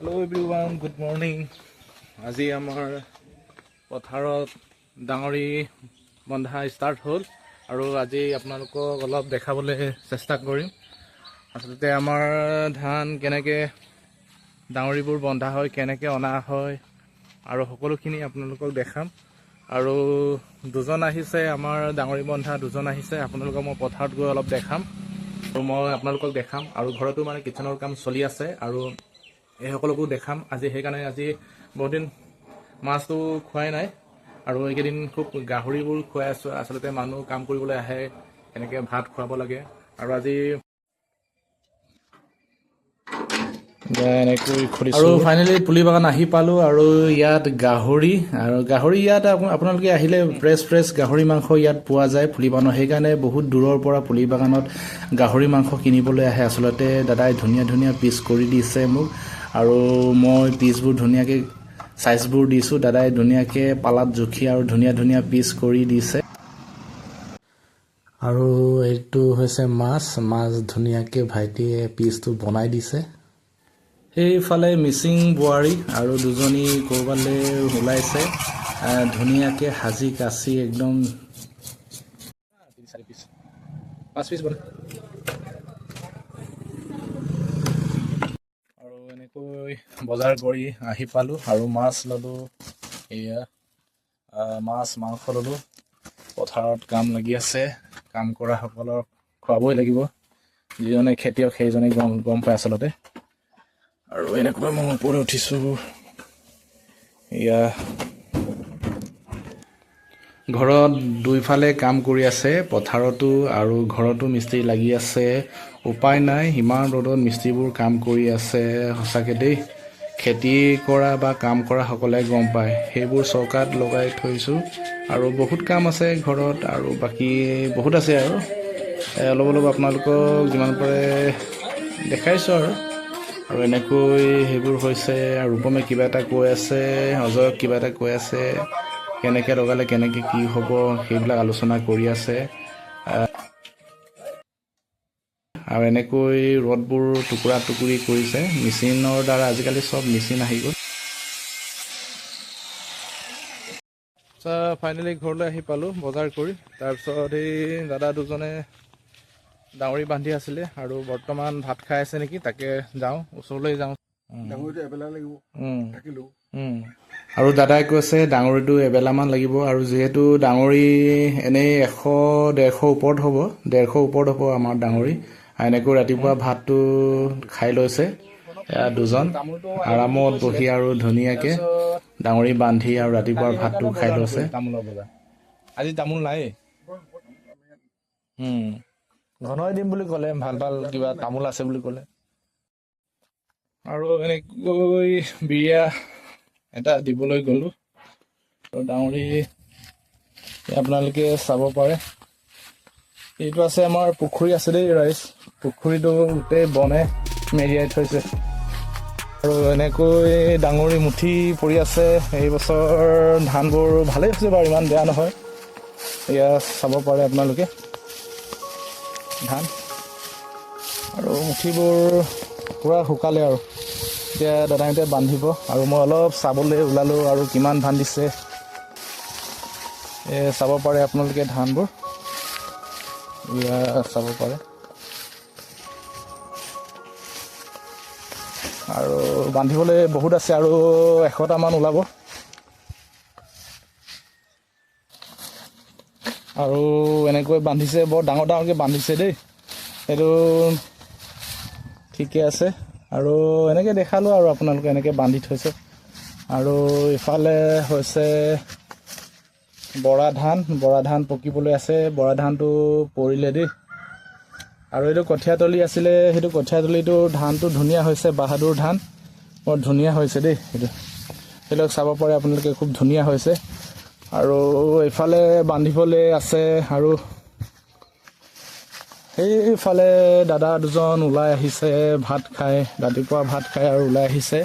Hello everyone, good morning. আজি আমাৰ পথাৰত ডাঙৰি বন্ধা ষ্টাৰ্ট হ'ল আৰু আজি আপোনালোকক অলপ দেখাবলৈ চেষ্টা কৰিম। আচলতে আমাৰ ধান কেনেকৈ ডাঙৰিবোৰ বন্ধা হয়, কেনেকৈ অনা হয় আৰু সকলোখিনি আপোনালোকক দেখাম। আৰু দুজন আহিছে, আমাৰ ডাঙৰি বন্ধা দুজন আহিছে, আপোনালোকক মই পথাৰত গৈ অলপ দেখাম আৰু মই আপোনালোকক দেখাম। আৰু ঘৰতো মানে কিটচেনৰ কাম চলি আছে আৰু এই সকলোকো দেখাম আজি। সেইকাৰণে আজি বহুদিন মাছটো খোৱাই নাই আৰু এইকেইদিন খুব গাহৰিবোৰ খুৱাই আছোঁ। আচলতে মানুহ কাম কৰিবলৈ আহে, এনেকৈ ভাত খুৱাব লাগে আৰু আজি এনেকৈ খুলিছোঁ। আৰু ফাইনেলি পুলি বাগান আহি পালোঁ আৰু ইয়াত গাহৰি ইয়াত আপোনালোকে আহিলে ফ্ৰেছ গাহৰি মাংস ইয়াত পোৱা যায় পুলি বাগানত। সেইকাৰণে বহুত দূৰৰ পৰা পুলি বাগানত গাহৰি মাংস কিনিবলৈ আহে। আচলতে দাদাই ধুনীয়া পিচ কৰি দিছে মোক আৰু মই পিচবোৰ ধুনীয়াকৈ চাইজবোৰ দিছোঁ। দাদাই ধুনীয়াকৈ পালাত জুখি আৰু ধুনীয়া পিচ কৰি দিছে। আৰু এইটো হৈছে মাছ ধুনীয়াকৈ ভাইটিয়ে পিচটো বনাই দিছে। সেইফালে মিচিং বোৱাৰী আৰু দুজনী ক'ৰবালৈ ওলাইছে, ধুনীয়াকৈ সাজি কাচি একদম 5 পিচ বনাই আৰু এনেকৈ বজাৰ কৰি আহি পালোঁ আৰু মাছ ল'লোঁ। এয়া মাছ মাংস ল'লোঁ। পথাৰত কাম লাগি আছে, কাম কৰাসকলক খুৱাবই লাগিব। যিজনে খেতিয়ক সেইজনে গম পায় আচলতে। আৰু এনেকৈ মই ওপৰত উঠিছোঁ। এয়া ঘৰত দুইফালে কাম কৰি আছে, পথাৰতো আৰু ঘৰতো মিস্ত্ৰী লাগি আছে। উপায় নাই, ইমান ৰ'দত মিস্ত্ৰীবোৰ কাম কৰি আছে। সঁচাকৈ দেই, খেতি কৰা বা কাম কৰাসকলে গম পায়। সেইবোৰ চৌকাত লগাই থৈছোঁ আৰু বহুত কাম আছে ঘৰত আৰু বাকী বহুত আছে আৰু অলপ আপোনালোকক যিমান পাৰে দেখাইছোঁ আৰু এনেকৈ সেইবোৰ হৈছে। আৰু ৰূপমে কিবা এটা কৈ আছে, অজয়ক কিবা এটা কৈ আছে, কেনেকৈ লগালে কেনেকৈ কি হ'ব সেইবিলাক আলোচনা কৰি আছে। আৰু এনেকৈ ৰডবোৰ টুকুৰা টুকুৰি কৰিছে মেচিনৰ দ্বাৰা। আজিকালি চব মেচিন আহি গ'ল। ফাইনেলি ঘৰলৈ আহি পালোঁ বজাৰ কৰি। তাৰপিছত এই দাদা দুজনে ডাঙৰি বান্ধি আছিলে আৰু বৰ্তমান ভাত খাই আছে নেকি, তাকে যাওঁ ওচৰলৈ যাওঁ। আৰু দাদাই কৈছে ডাঙৰিটো এবেলামান লাগিব আৰু যিহেতু ডাঙৰি এনেই 100-150 ওপৰত হ'ব, 150 ওপৰত হ'ব আমাৰ ডাঙৰি। এনেকৈ ৰাতিপুৱা ভাতটো খাই লৈছে দুজন আৰামত বহি আৰু ধুনীয়াকৈ ডাঙৰি বান্ধি আৰু ৰাতিপুৱাৰ ভাতটো খাই লৈছে। আজি তামোল নাই, ঘনই দিম বুলি ক'লে, ভাল কিবা তামোল আছে বুলি ক'লে। আৰু এনেকৈ বিৰিয়া এটা দিবলৈ গ'লোঁ আৰু ডাঙৰি আপোনালোকে চাব পাৰে। এইটো আছে আমাৰ পুখুৰী আছে দেই ৰাইজ, পুখুৰীটো গোটেই বনে মেৰিয়াই থৈছে আৰু এনেকৈ ডাঙৰি মুঠি পৰি আছে। এই বছৰ ধানবোৰ ভালেই হৈছে বাৰু, ইমান বেয়া নহয়। এয়া চাব পাৰে আপোনালোকে ধান আৰু মুঠিবোৰ পূৰা শুকালে আৰু এতিয়া দাদাহঁতে বান্ধিব আৰু মই অলপ চাবলৈ ওলালোঁ আৰু কিমান ধান দিছে চাব পাৰে আপোনালোকে। ধানবোৰ এয়া চাব পাৰে আৰু বান্ধিবলৈ বহুত আছে আৰু 100টামান ওলাব। আৰু এনেকৈ বান্ধিছে, বৰ ডাঙৰকৈ বান্ধিছে দেই, সেইটো ঠিকে আছে। আৰু এনেকৈ দেখালোঁ আৰু আপোনালোকে এনেকৈ বান্ধি থৈছে। আৰু ইফালে হৈছে বৰা ধান পকিবলৈ আছে। বৰা ধানটো পৰিলে দেই। আৰু এইটো কঠীয়াতলি আছিলে, সেইটো কঠীয়াতলিটো ধানটো ধুনীয়া হৈছে, বাহাদুৰ ধান বৰ ধুনীয়া হৈছে দেই। সেইবিলাক চাব পাৰে আপোনালোকে, খুব ধুনীয়া হৈছে। আৰু এইফালে বান্ধিবলৈ আছে আৰু সেইফালে দাদা দুজন ওলাই আহিছে ভাত খাই, ৰাতিপুৱা ভাত খাই আৰু ওলাই আহিছে।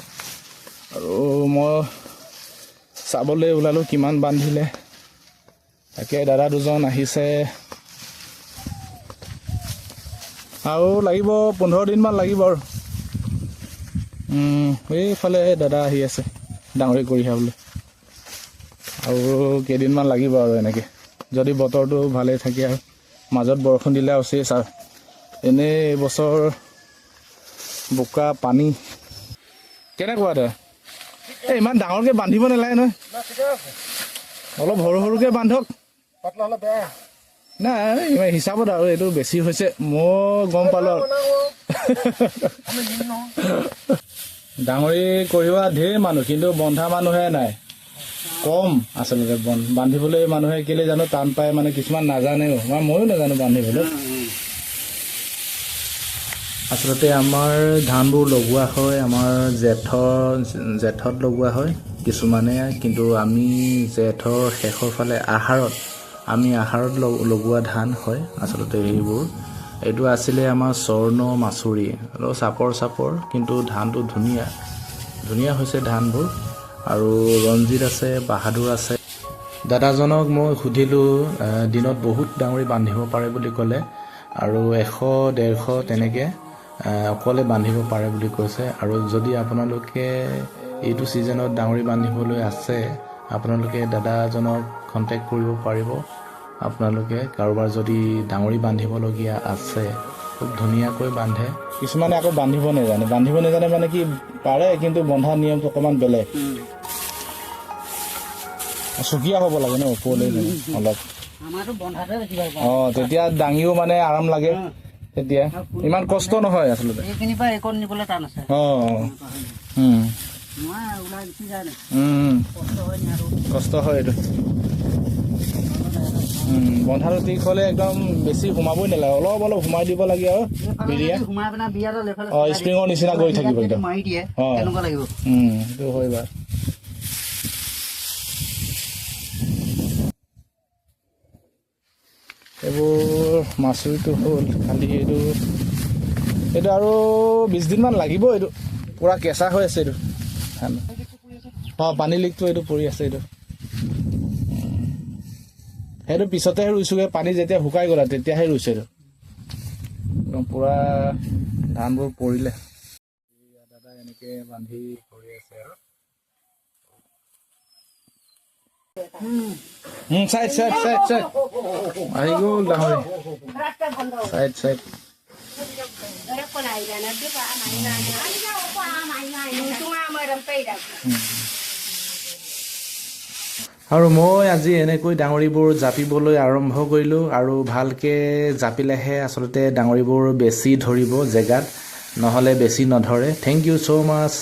আৰু মই চাবলৈ ওলালোঁ কিমান বান্ধিলে, তাকে দাদা দুজন আহিছে। আৰু লাগিব 15 দিনমান লাগিব আৰু এইফালে দাদা আহি আছে ডাঙৰি কঢ়িয়া বোলে আৰু কেইদিনমান লাগিব আৰু এনেকৈ যদি বতৰটো ভালেই থাকে আৰু মাজত বৰষুণ দিলে আছেই ছাৰ এনেই এইবছৰ বোকা পানী কেনেকুৱা দে এই ইমান ডাঙৰকৈ বান্ধিব নালাগে নহয় অলপ সৰু সৰুকৈ বান্ধক নাই ইমান হিচাপত আৰু এইটো বেছি হৈছে মই গম পালোঁ আৰু ডাঙৰি কঢ়িওৱা ঢেৰ মানুহ কিন্তু বন্ধা মানুহে নাই কম আচলতে বান্ধিবলৈ মানুহে কেলে জানো টান পায় মানে কিছুমান নাজানেও ময়ো নাজানো বান্ধিবলৈ আচলতে আমাৰ ধানবোৰ লগোৱা হয় আমাৰ জেঠত লগোৱা হয় কিছুমানে কিন্তু আমি জেঠৰ শেষৰ ফালে আহাৰত লগোৱা ধান হয় আচলতে এইটো আছিলে আমাৰ স্বৰ্ণ মাচুৰি অলপ চাপৰ কিন্তু ধানটো ধুনীয়া হৈছে ধানবোৰ আৰু ৰঞ্জিত আছে বাহাদুৰ আছে দাদাজনক মই সুধিলোঁ দিনত বহুত ডাঙৰি বান্ধিব পাৰে বুলি ক'লে আৰু 100-150 তেনেকৈ অকলে বান্ধিব পাৰে বুলি কৈছে আৰু যদি আপোনালোকে এইটো ছিজনত ডাঙৰি বান্ধিবলৈ আছে আপোনালোকে দাদাজনক কণ্টেক্ট কৰিব পাৰিব আপোনালোকে কাৰোবাৰ যদি ডাঙৰি বান্ধিবলগীয়া আছে খুব ধুনীয়াকৈ বান্ধে কিছুমানে আকৌ বান্ধিব নাজানে মানে কি পাৰে কিন্তু বন্ধা নিয়মটো অকণমান বেলেগ চুকীয়া হ'ব লাগে ন ওপৰলৈ অলপ তেতিয়া দাঙিও মানে আৰাম লাগে তেতিয়া ইমান কষ্ট নহয় আচলতে কষ্ট হয় এইটো বন্ধাটো ঠিক হ'লে একদম বেছি সোমাবই নালাগে অলপ সোমাই দিব লাগে আৰু স্প্ৰিঙৰ নিচিনা কৰি থাকিব একদম সেইটো হয় বাৰু এইবোৰ মাচুৰিটো হ'ল খালি এইটো আৰু 20 দিনমান লাগিব এইটো পূৰা কেঁচা হৈ আছে এইটো পানী লিকটো এইটো পৰি আছে এইটো সেইটো পিছতেহে ৰুইছোগৈ পানী যেতিয়া শুকাই গ'লা তেতিয়াহে ৰুইছে এইটো একদম পূৰা ধানবোৰ পৰিলে দাদা এনেকৈ বান্ধি কৰি আছে আৰু চাইড আহি গ'ল ডাঙৰি চাইড আৰু মই আজি এনেকৈ ডাঙৰিবোৰ জাপিবলৈ আৰম্ভ কৰিলোঁ আৰু ভালকৈ জাপিলেহে আচলতে ডাঙৰিবোৰ বেছি ধৰিব জেগাত নহ'লে বেছি নধৰে থেংক ইউ ছ' মাছ